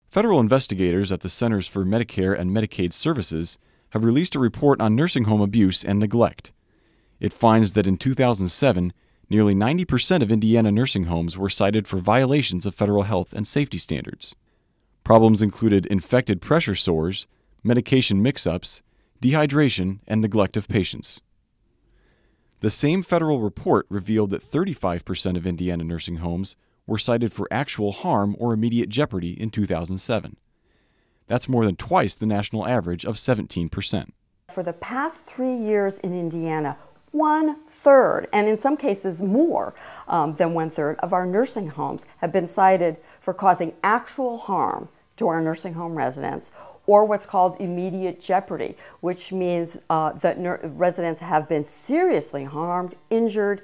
Federal investigators at the Centers for Medicare and Medicaid Services have released a report on nursing home abuse and neglect. It finds that in 2007, nearly 90% of Indiana nursing homes were cited for violations of federal health and safety standards. Problems included infected pressure sores, medication mix-ups, dehydration, and neglect of patients. The same federal report revealed that 35% of Indiana nursing homes were cited for actual harm or immediate jeopardy in 2007. That's more than twice the national average of 17%. For the past 3 years in Indiana, 1/3, and in some cases more than 1/3 of our nursing homes have been cited for causing actual harm to our nursing home residents, or what's called immediate jeopardy, which means that residents have been seriously harmed, injured,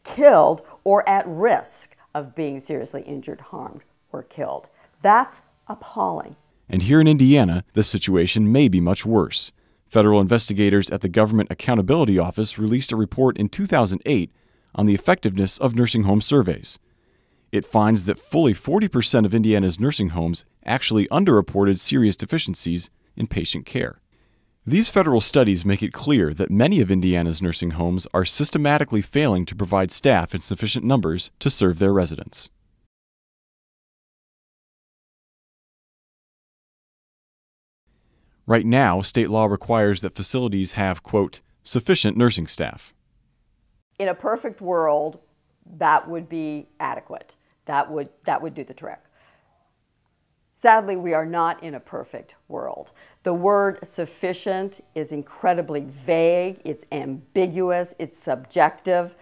killed, or at risk of being seriously injured, harmed, or killed. That's appalling. And here in Indiana, the situation may be much worse. Federal investigators at the Government Accountability Office released a report in 2008 on the effectiveness of nursing home surveys. It finds that fully 40% of Indiana's nursing homes actually underreported serious deficiencies in patient care. These federal studies make it clear that many of Indiana's nursing homes are systematically failing to provide staff in sufficient numbers to serve their residents. Right now, state law requires that facilities have, quote, sufficient nursing staff. In a perfect world, that would be adequate. That would do the trick. Sadly, we are not in a perfect world. The word sufficient is incredibly vague, it's ambiguous, it's subjective.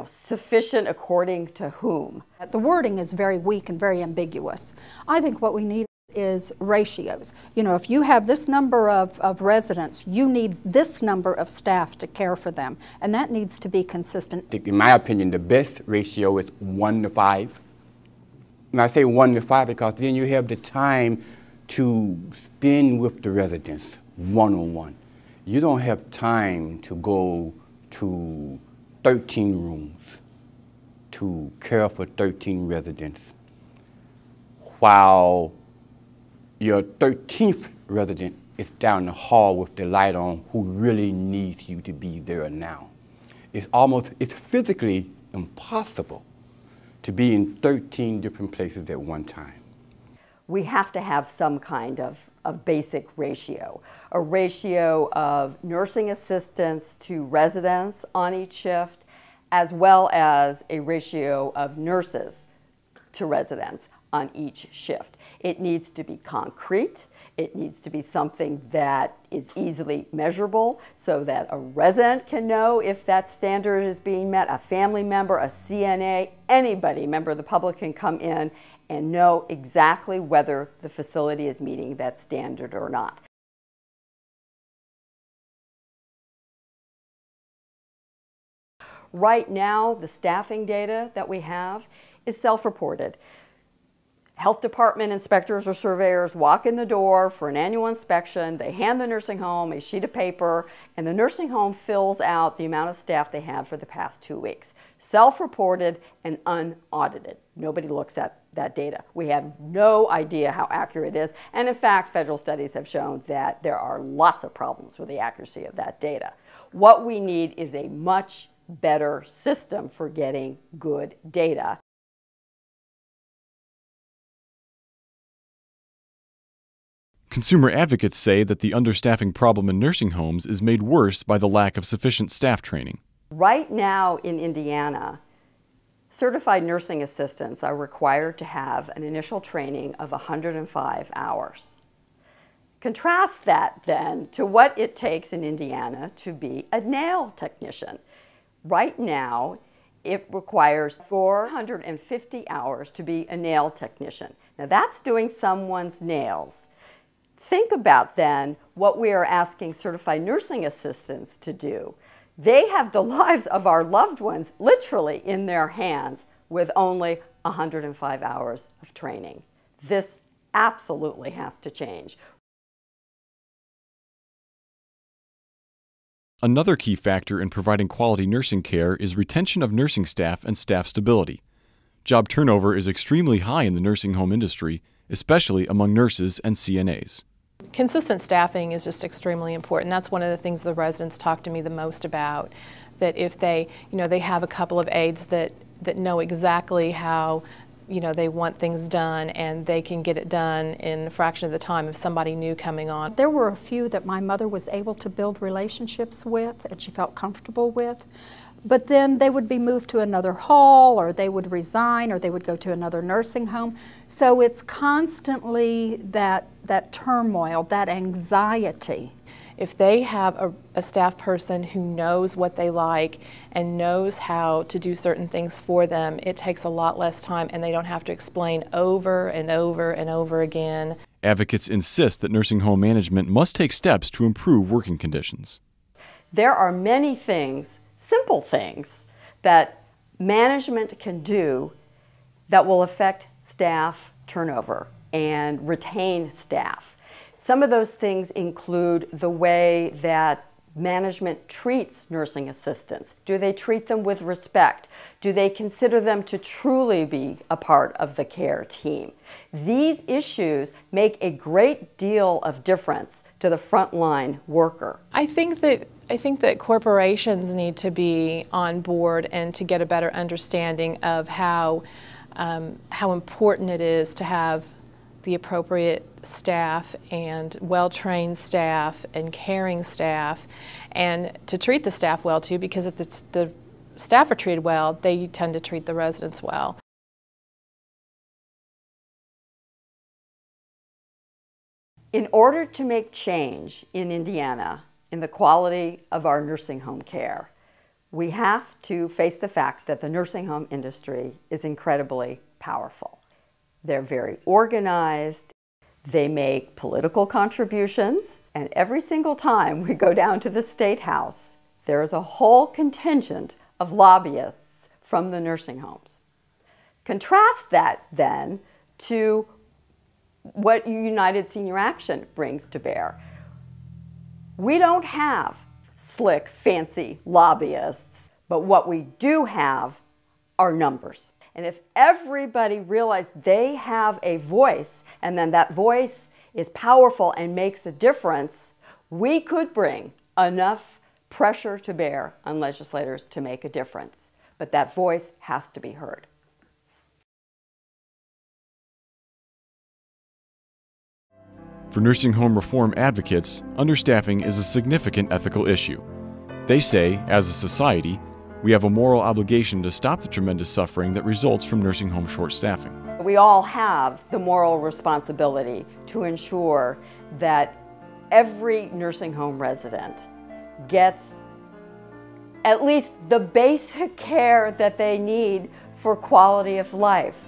Sufficient according to whom? The wording is very weak and very ambiguous. I think what we need is ratios. If you have this number of residents, you need this number of staff to care for them, and that needs to be consistent. In my opinion, the best ratio is 1 to 5. And I say 1 to 5 because then you have the time to spend with the residents one-on-one. You don't have time to go to 13 rooms to care for 13 residents while your 13th resident is down the hall with the light on who really needs you to be there now. It's physically impossible to be in 13 different places at one time. We have to have some kind of basic ratio, a ratio of nursing assistants to residents on each shift, as well as a ratio of nurses to residents on each shift. It needs to be concrete. It needs to be something that is easily measurable so that a resident can know if that standard is being met, a family member, a CNA, anybody, member of the public can come in and know exactly whether the facility is meeting that standard or not. Right now, the staffing data that we have is self-reported. Health department inspectors or surveyors walk in the door for an annual inspection. They hand the nursing home a sheet of paper, and the nursing home fills out the amount of staff they have for the past 2 weeks. Self-reported and unaudited. Nobody looks at that data. We have no idea how accurate it is, and in fact, federal studies have shown that there are lots of problems with the accuracy of that data. What we need is a much better system for getting good data. Consumer advocates say that the understaffing problem in nursing homes is made worse by the lack of sufficient staff training. Right now in Indiana, certified nursing assistants are required to have an initial training of 105 hours. Contrast that then to what it takes in Indiana to be a nail technician. Right now, it requires 450 hours to be a nail technician. Now that's doing someone's nails. Think about then what we are asking certified nursing assistants to do. They have the lives of our loved ones literally in their hands with only 105 hours of training. This absolutely has to change. Another key factor in providing quality nursing care is retention of nursing staff and staff stability. Job turnover is extremely high in the nursing home industry, especially among nurses and CNAs. Consistent staffing is just extremely important. That's one of the things the residents talk to me the most about, that if they, they have a couple of aides that know exactly how, they want things done, and they can get it done in a fraction of the time of somebody new coming on. There were a few that my mother was able to build relationships with and she felt comfortable with, but then they would be moved to another hall, or they would resign, or they would go to another nursing home. So it's constantly that turmoil, that anxiety. If they have a staff person who knows what they like and knows how to do certain things for them, it takes a lot less time, and they don't have to explain over and over and over again. Advocates insist that nursing home management must take steps to improve working conditions. There are many things, simple things, that management can do that will affect staff turnover and retain staff. Some of those things include the way that management treats nursing assistants. Do they treat them with respect? Do they consider them to truly be a part of the care team? These issues make a great deal of difference to the frontline worker. I think that corporations need to be on board and to get a better understanding of how important it is to have the appropriate staff and well-trained staff and caring staff, and to treat the staff well too, because if the staff are treated well, they tend to treat the residents well. In order to make change in Indiana in the quality of our nursing home care, we have to face the fact that the nursing home industry is incredibly powerful. They're very organized, they make political contributions, and every single time we go down to the State House, there is a whole contingent of lobbyists from the nursing homes. Contrast that then to what United Senior Action brings to bear. We don't have slick, fancy lobbyists, but what we do have are numbers. And if everybody realized they have a voice, and then that voice is powerful and makes a difference, we could bring enough pressure to bear on legislators to make a difference. But that voice has to be heard. For nursing home reform advocates, understaffing is a significant ethical issue. They say, as a society, we have a moral obligation to stop the tremendous suffering that results from nursing home short staffing. We all have the moral responsibility to ensure that every nursing home resident gets at least the basic care that they need for quality of life.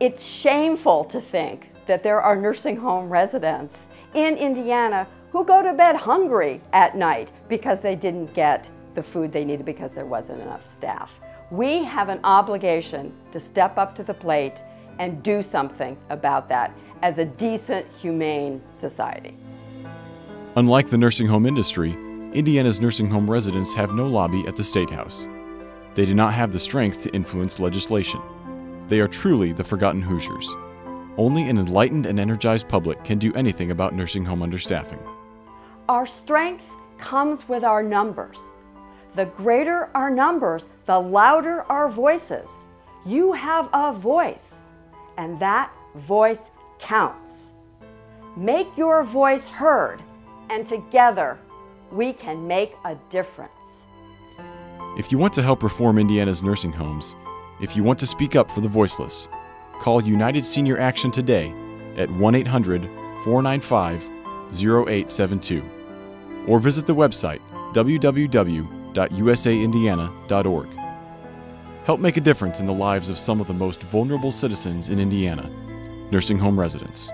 It's shameful to think that there are nursing home residents in Indiana who go to bed hungry at night because they didn't get the food they needed because there wasn't enough staff. We have an obligation to step up to the plate and do something about that as a decent, humane society. Unlike the nursing home industry, Indiana's nursing home residents have no lobby at the State House. They do not have the strength to influence legislation. They are truly the forgotten Hoosiers. Only an enlightened and energized public can do anything about nursing home understaffing. Our strength comes with our numbers. The greater our numbers, the louder our voices. You have a voice, and that voice counts. Make your voice heard, and together we can make a difference. If you want to help reform Indiana's nursing homes, if you want to speak up for the voiceless, call United Senior Action today at 1-800-495-0872 or visit the website www.usaindiana.org. Help make a difference in the lives of some of the most vulnerable citizens in Indiana, nursing home residents.